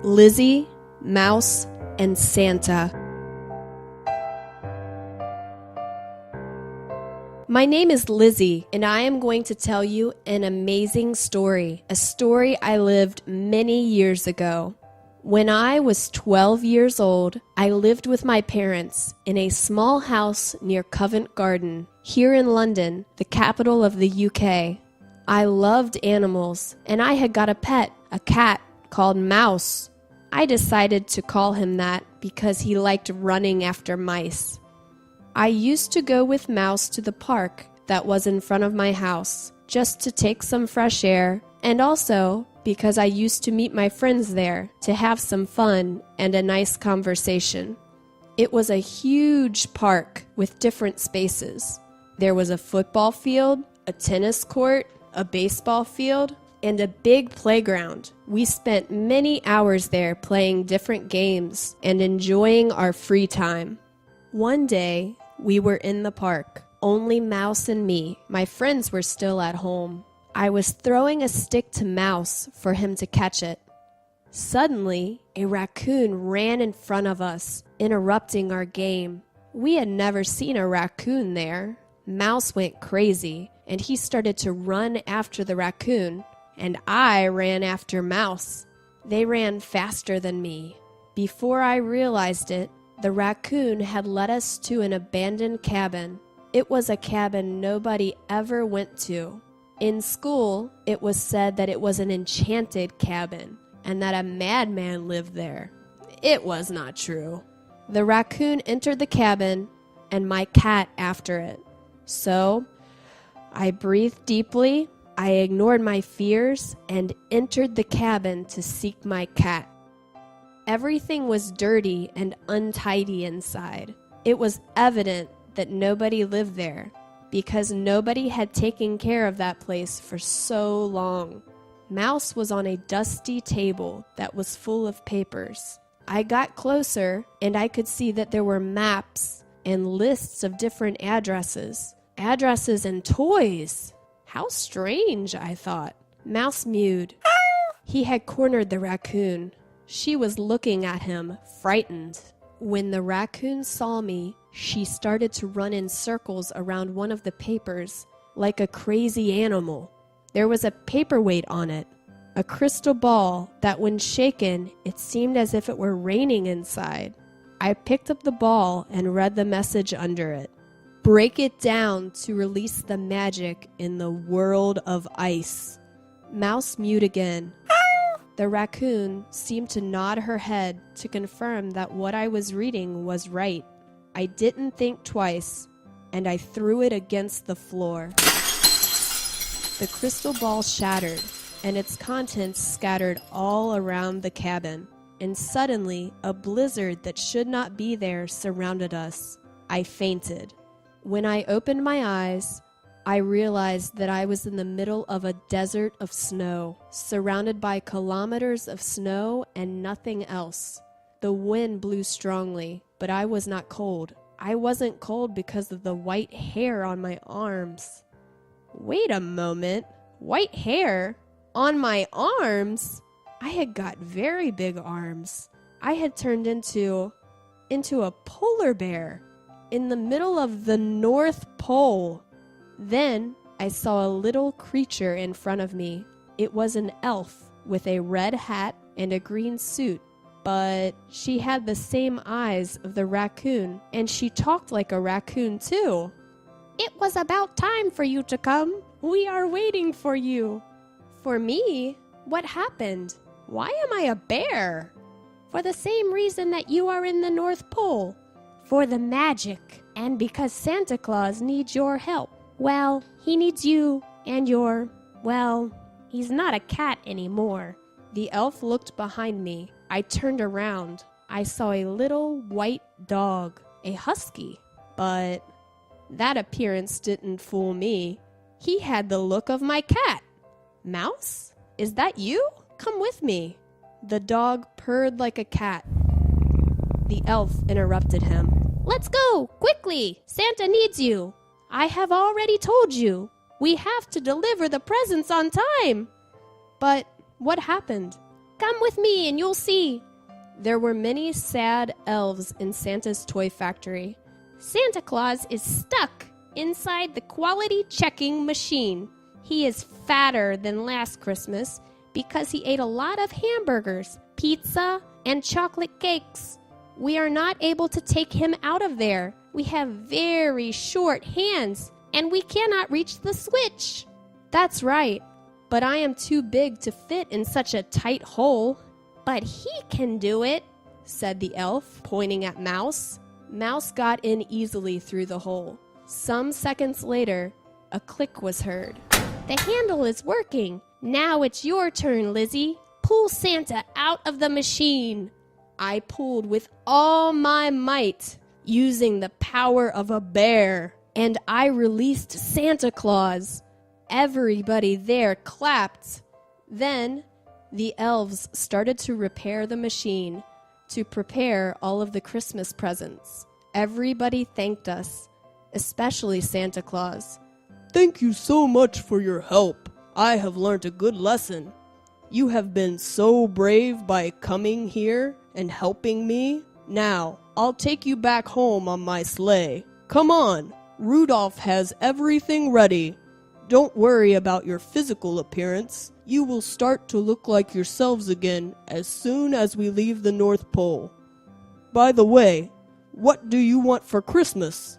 Lizzy, Mouse, and Santa. My name is Lizzy, and I am going to tell you an amazing story, a story I lived many years ago. When I was 12 years old, I lived with my parents in a small house near Covent Garden, here in London, the capital of the UK. I loved animals, and I had got a pet, a cat, called Mouse. I decided to call him that because he liked running after mice. I used to go with Mouse to the park that was in front of my house, just to take some fresh air, and also because I used to meet my friends there to have some fun and a nice conversation. It was a huge park with different spaces. There was a football field, a tennis court, a baseball field, and a big playground. We spent many hours there playing different games and enjoying our free time. One day, we were in the park, only Mouse and me. My friends were still at home. I was throwing a stick to Mouse for him to catch it. Suddenly, a raccoon ran in front of us, interrupting our game. We had never seen a raccoon there. Mouse went crazy, and he started to run after the raccoon, and I ran after Mouse. They ran faster than me. Before I realized it, the raccoon had led us to an abandoned cabin. It was a cabin nobody ever went to. In school, it was said that it was an enchanted cabin and that a madman lived there. It was not true. The raccoon entered the cabin and my cat after it. So, I breathed deeply, I ignored my fears, and entered the cabin to seek my cat. Everything was dirty and untidy inside. It was evident that nobody lived there, because nobody had taken care of that place for so long. Mouse was on a dusty table that was full of papers. I got closer, and I could see that there were maps and lists of different addresses. Addresses and toys! How strange, I thought. Mouse mewed. He had cornered the raccoon. She was looking at him, frightened. When the raccoon saw me, she started to run in circles around one of the papers, like a crazy animal. There was a paperweight on it, a crystal ball that when shaken, it seemed as if it were raining inside. I picked up the ball and read the message under it. Break it down to release the magic in the world of ice. Mouse mewed again. The raccoon seemed to nod her head to confirm that what I was reading was right. I didn't think twice, and I threw it against the floor. The crystal ball shattered, and its contents scattered all around the cabin. And suddenly, a blizzard that should not be there surrounded us. I fainted. When I opened my eyes, I realized that I was in the middle of a desert of snow, surrounded by kilometers of snow and nothing else. The wind blew strongly, but I was not cold. I wasn't cold because of the white hair on my arms. Wait a moment. White hair? On my arms? I had got very big arms. I had turned into a polar bear in the middle of the North Pole. Then I saw a little creature in front of me. It was an elf with a red hat and a green suit, but she had the same eyes of the raccoon, and she talked like a raccoon too. It was about time for you to come. We are waiting for you. For me? What happened? Why am I a bear? For the same reason that you are in the North Pole. For the magic, and because Santa Claus needs your help. Well, he needs you and he's not a cat anymore. The elf looked behind me. I turned around. I saw a little white dog, a husky. But that appearance didn't fool me. He had the look of my cat. Mouse? Is that you? Come with me. The dog purred like a cat. The elf interrupted him. Let's go, quickly! Santa needs you. I have already told you. We have to deliver the presents on time. But what happened? Come with me and you'll see. There were many sad elves in Santa's toy factory. Santa Claus is stuck inside the quality checking machine. He is fatter than last Christmas because he ate a lot of hamburgers, pizza, and chocolate cakes. We are not able to take him out of there. We have very short hands, and we cannot reach the switch. That's right, but I am too big to fit in such a tight hole. But he can do it, said the elf, pointing at Mouse. Mouse got in easily through the hole. Some seconds later, a click was heard. The handle is working. Now it's your turn, Lizzy. Pull Santa out of the machine. I pulled with all my might, using the power of a bear, and I released Santa Claus. Everybody there clapped. Then the elves started to repair the machine to prepare all of the Christmas presents. Everybody thanked us, especially Santa Claus. Thank you so much for your help. I have learned a good lesson. You have been so brave by coming here and helping me. Now, I'll take you back home on my sleigh. Come on, Rudolph has everything ready. Don't worry about your physical appearance. You will start to look like yourselves again as soon as we leave the North Pole. By the way, what do you want for Christmas?